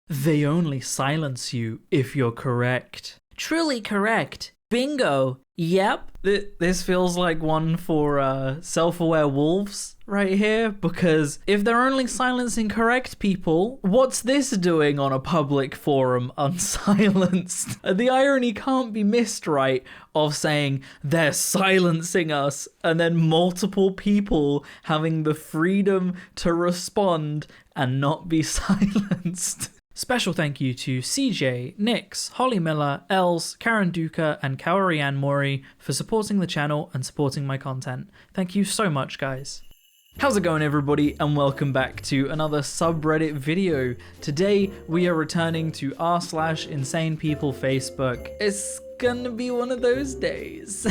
They only silence you if you're correct. Truly correct. Bingo. Yep. This feels like one for self-aware wolves right here, because if they're only silencing correct people, what's this doing on a public forum unsilenced? The irony can't be missed, right, of saying they're silencing us and then multiple people having the freedom to respond and not be silenced. Special thank you to CJ, Nix, Holly Miller, Els, Karen Duca, and Kaori Ann Mori for supporting the channel and supporting my content. Thank you so much, guys. How's it going, everybody, and welcome back to another subreddit video. Today we are returning to r/insanepeople Facebook. It's gonna be one of those days.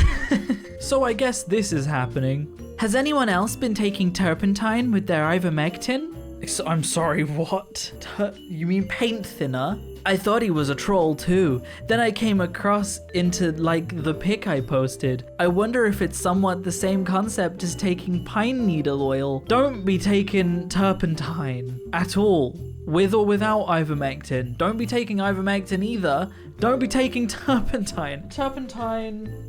So I guess this is happening. Has anyone else been taking turpentine with their ivermectin? I'm sorry, what? You mean paint thinner? I thought he was a troll too. Then I came across into like the pic I posted. I wonder if it's somewhat the same concept as taking pine needle oil. Don't be taking turpentine at all. With or without ivermectin. Don't be taking ivermectin either. Don't be taking turpentine. Turpentine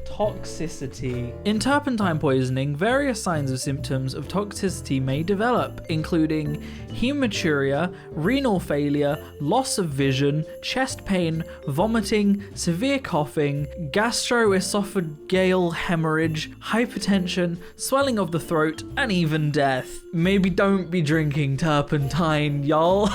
toxicity. In turpentine poisoning, various signs or symptoms of toxicity may develop, including hematuria, renal failure, loss of vision, chest pain, vomiting, severe coughing, gastroesophageal hemorrhage, hypertension, swelling of the throat, and even death. Maybe don't be drinking turpentine, y'all.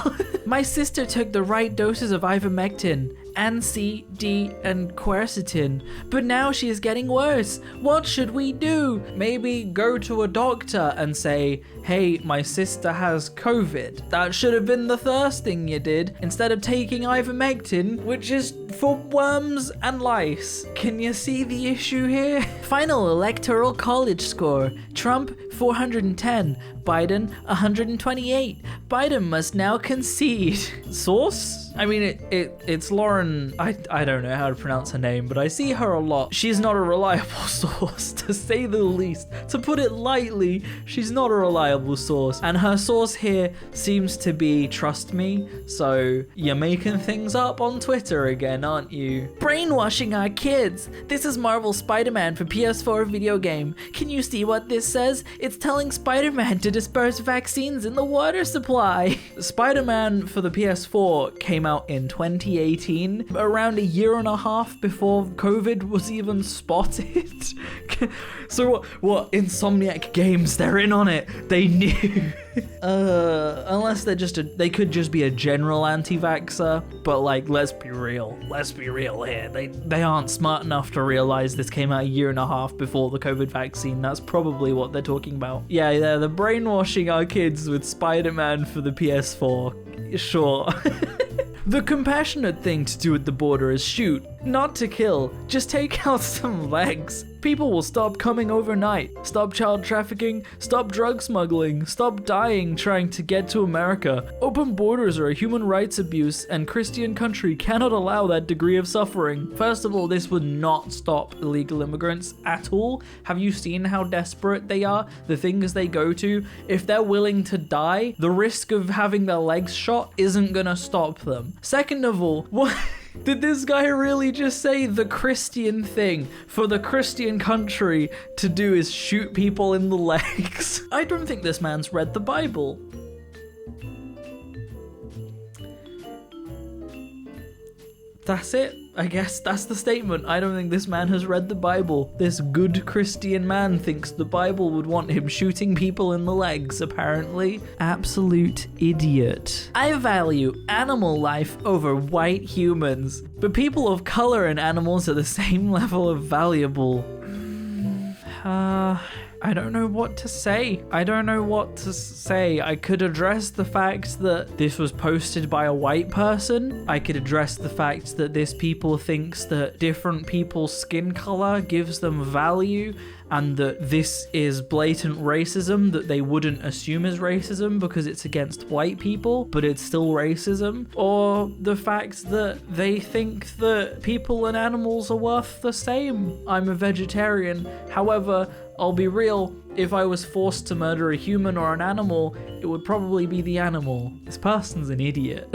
My sister took the right doses of ivermectin, C, D, and quercetin, but now she is getting worse. What should we do? Maybe go to a doctor and say, hey, my sister has COVID. That should have been the first thing you did, instead of taking ivermectin, which is for worms and lice. Can you see the issue here? Final electoral college score. Trump 410, Biden 128. Biden must now concede. Source? I mean, it's Lauren, I don't know how to pronounce her name, but I see her a lot. She's not a reliable source, to say the least. To put it lightly, she's not a reliable source. And her source here seems to be trust me, so you're making things up on Twitter again, aren't you? Brainwashing our kids. This is Marvel's Spider-Man for PS4 video game. Can you see what this says? It's telling Spider-Man to disperse vaccines in the water supply. Spider-Man for the PS4 came out in 2018, around a year and a half before COVID was even spotted. So what Insomniac Games, they're in on it. They knew. Unless they could just be a general anti-vaxxer, but like, let's be real here. They aren't smart enough to realize this came out a year and a half before the COVID vaccine. That's probably what they're talking about. Yeah, they're brainwashing our kids with Spider-Man for the PS4. Sure. The compassionate thing to do at the border is shoot, not to kill. Just take out some legs. People will stop coming overnight, stop child trafficking, stop drug smuggling, stop dying trying to get to America. Open borders are a human rights abuse, and Christian country cannot allow that degree of suffering. First of all, this would not stop illegal immigrants at all. Have you seen how desperate they are? The things they go to? If they're willing to die, the risk of having their legs shot isn't gonna stop them. Second of all, what? Did this guy really just say the Christian thing for the Christian country to do is shoot people in the legs? I don't think this man's read the Bible. That's it. I guess that's the statement. I don't think this man has read the Bible. This good Christian man thinks the Bible would want him shooting people in the legs, apparently. Absolute idiot. I value animal life over white humans, but people of color and animals are the same level of valuable. I don't know what to say. I could address the fact that this was posted by a white person. I could address the fact that this people thinks that different people's skin color gives them value, and that this is blatant racism that they wouldn't assume is racism because it's against white people, but it's still racism. Or the fact that they think that people and animals are worth the same. I'm a vegetarian. However, I'll be real, if I was forced to murder a human or an animal, it would probably be the animal. This person's an idiot.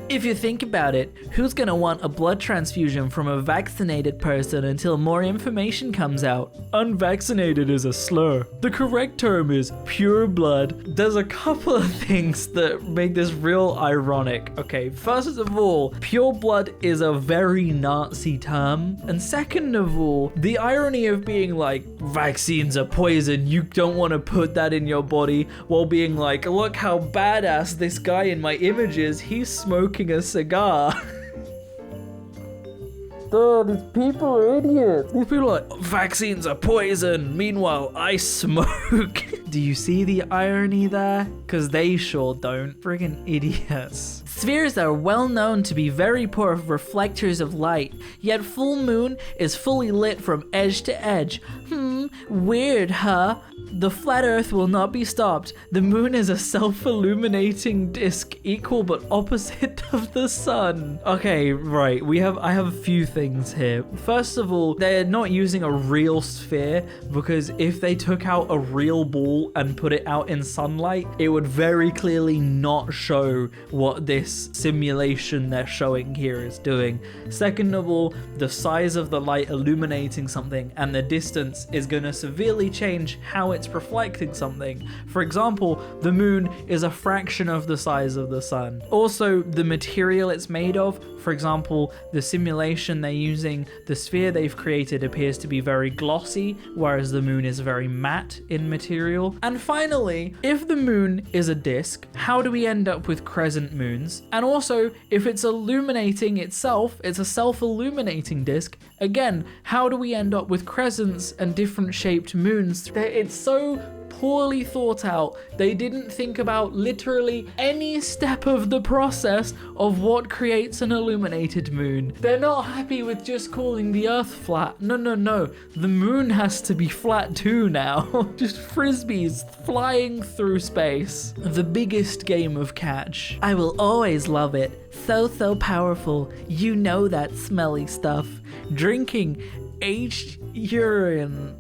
If you think about it, who's gonna want a blood transfusion from a vaccinated person until more information comes out? Unvaccinated is a slur. The correct term is pure blood. There's a couple of things that make this real ironic. Okay, first of all, pure blood is a very Nazi term. And second of all, the irony of being like, vaccines are poison, you don't want to put that in your body, while being like, look how badass this guy in my image is, he's smoking a cigar. Duh, these people are idiots. These people are like, vaccines are poison, meanwhile I smoke. Do you see the irony there? Because they sure don't. Friggin' idiots. Spheres are well known to be very poor reflectors of light, yet full moon is fully lit from edge to edge. Weird, huh? The flat earth will not be stopped. The moon is a self-illuminating disk, equal but opposite of the sun. Okay, right, I have a few things here. First of all, they're not using a real sphere, because if they took out a real ball and put it out in sunlight, it would very clearly not show what this simulation they're showing here is doing. Second of all, the size of the light illuminating something and the distance is going to severely change how it's reflecting something. For example, the moon is a fraction of the size of the sun. Also, the material it's made of, for example, the simulation they're using, the sphere they've created appears to be very glossy, whereas the moon is very matte in material. And finally, if the moon is a disk, how do we end up with crescent moons? And also, if it's illuminating itself, it's a self-illuminating disk, again, how do we end up with crescents and different shaped moons? It's so poorly thought out. They didn't think about literally any step of the process of what creates an illuminated moon. They're not happy with just calling the earth flat. No. The moon has to be flat too now. Just frisbees flying through space. The biggest game of catch. I will always love it. So powerful. You know that smelly stuff. Drinking aged urine.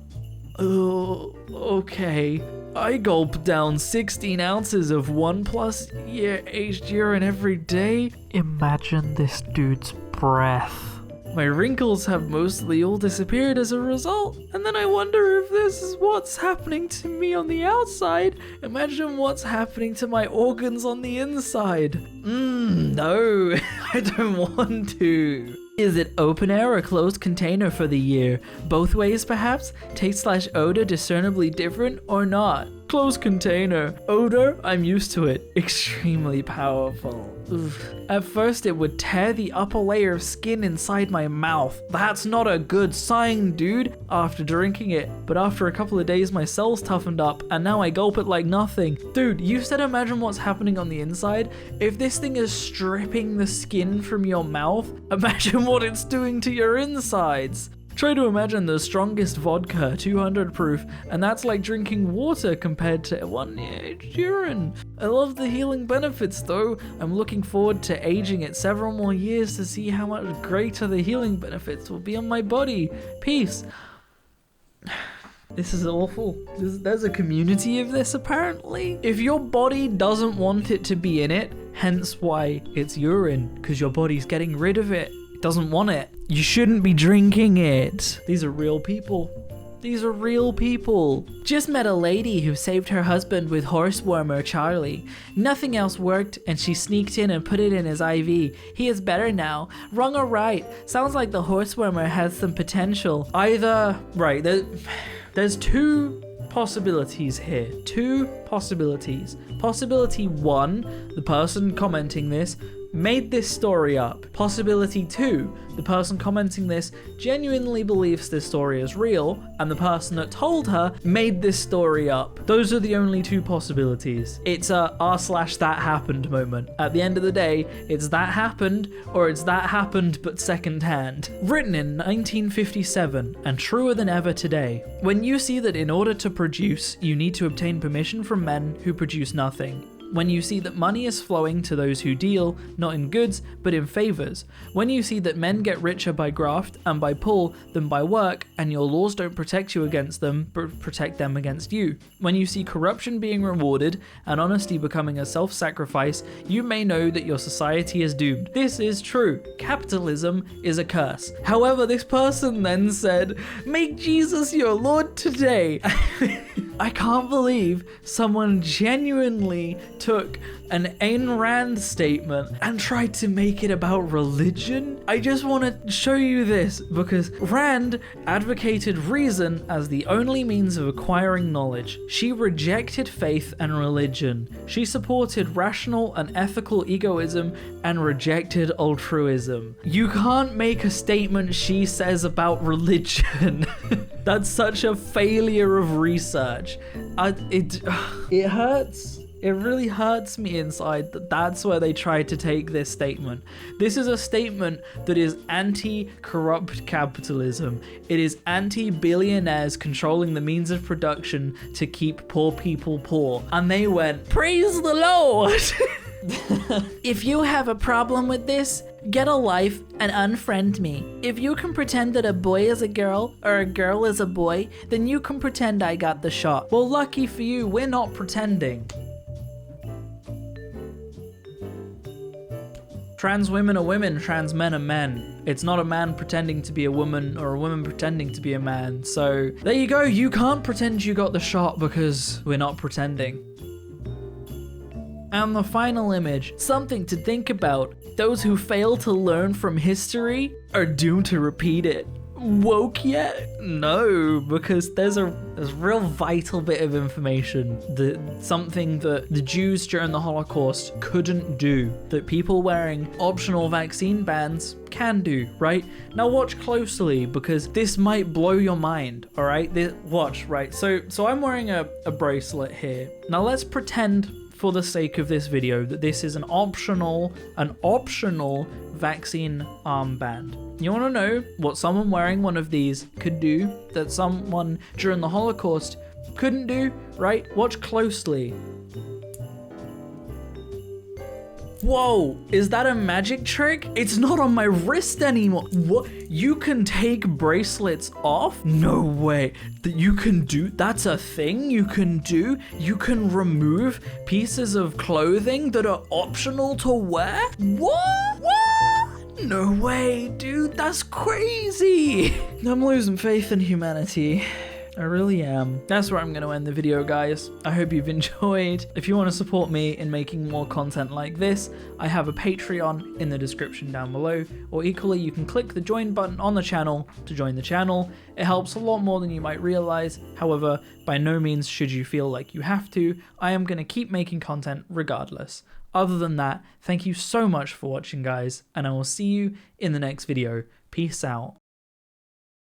Oh, okay. I gulp down 16 ounces of 1+ year aged urine every day. Imagine this dude's breath. My wrinkles have mostly all disappeared as a result, and then I wonder if this is what's happening to me on the outside. Imagine what's happening to my organs on the inside. No, I don't want to. Is it open air or closed container for the year? Both ways perhaps? Taste/odor discernibly different or not? Closed container. Odor? I'm used to it. Extremely powerful. Oof. At first it would tear the upper layer of skin inside my mouth. That's not a good sign, dude, after drinking it. But after a couple of days my cells toughened up and now I gulp it like nothing. Dude, you said imagine what's happening on the inside? If this thing is stripping the skin from your mouth, imagine what it's doing to your insides. Try to imagine the strongest vodka, 200 proof, and that's like drinking water compared to 1 year aged urine. I love the healing benefits though. I'm looking forward to aging it several more years to see how much greater the healing benefits will be on my body. Peace. This is awful. There's a community of this apparently. If your body doesn't want it to be in it, hence why it's urine, because your body's getting rid of it. Doesn't want it. You shouldn't be drinking it. These are real people. These are real people. Just met a lady who saved her husband with horse warmer Charlie. Nothing else worked and she sneaked in and put it in his IV. He is better now. Wrong or right? Sounds like the horse warmer has some potential. Either, right, there's two possibilities here. Two possibilities. Possibility 1, the person commenting this made this story up. Possibility 2, the person commenting this genuinely believes this story is real, and the person that told her made this story up. Those are the only two possibilities. It's a r/that happened moment. At the end of the day, it's that happened, or it's that happened but secondhand. Written in 1957, and truer than ever today. When you see that in order to produce, you need to obtain permission from men who produce nothing, When you see that money is flowing to those who deal, not in goods, but in favors. When you see that men get richer by graft and by pull than by work, and your laws don't protect you against them, but protect them against you. When you see corruption being rewarded and honesty becoming a self-sacrifice, you may know that your society is doomed. This is true. Capitalism is a curse. However, this person then said, "Make Jesus your Lord today." I can't believe someone genuinely took an Ayn Rand statement and tried to make it about religion. I just want to show you this because Rand advocated reason as the only means of acquiring knowledge. She rejected faith and religion. She supported rational and ethical egoism and rejected altruism. You can't make a statement she says about religion. That's such a failure of research. It hurts. It really hurts me inside that that's where they tried to take this statement. This is a statement that is anti-corrupt capitalism. It is anti-billionaires controlling the means of production to keep poor people poor. And they went, "Praise the Lord!" If you have a problem with this, get a life and unfriend me. If you can pretend that a boy is a girl or a girl is a boy, then you can pretend I got the shot. Well, lucky for you, we're not pretending. Trans women are women, trans men are men. It's not a man pretending to be a woman or a woman pretending to be a man. So there you go, you can't pretend you got the shot because we're not pretending. And the final image, something to think about. Those who fail to learn from history are doomed to repeat it. Woke yet? No, because there's a real vital bit of information, something that the Jews during the Holocaust couldn't do, that people wearing optional vaccine bands can do, right? Now watch closely because this might blow your mind, all right? Watch, right? So I'm wearing a bracelet here. Now let's pretend for the sake of this video that this is an optional vaccine armband. You want to know what someone wearing one of these could do that someone during the Holocaust couldn't do, right? Watch closely. Whoa, is that a magic trick? It's not on my wrist anymore. What? You can take bracelets off? No way. That you can do? That's a thing you can do? You can remove pieces of clothing that are optional to wear? What? No way, dude, that's crazy. I'm losing faith in humanity. I really am. That's where I'm going to end the video, guys. I hope you've enjoyed. If you want to support me in making more content like this, I have a Patreon in the description down below, or equally you can click the join button on the channel to join the channel. It helps a lot more than you might realize. However, by no means should you feel like you have to. I am going to keep making content regardless. Other than that, thank you so much for watching, guys, and I will see you in the next video. Peace out.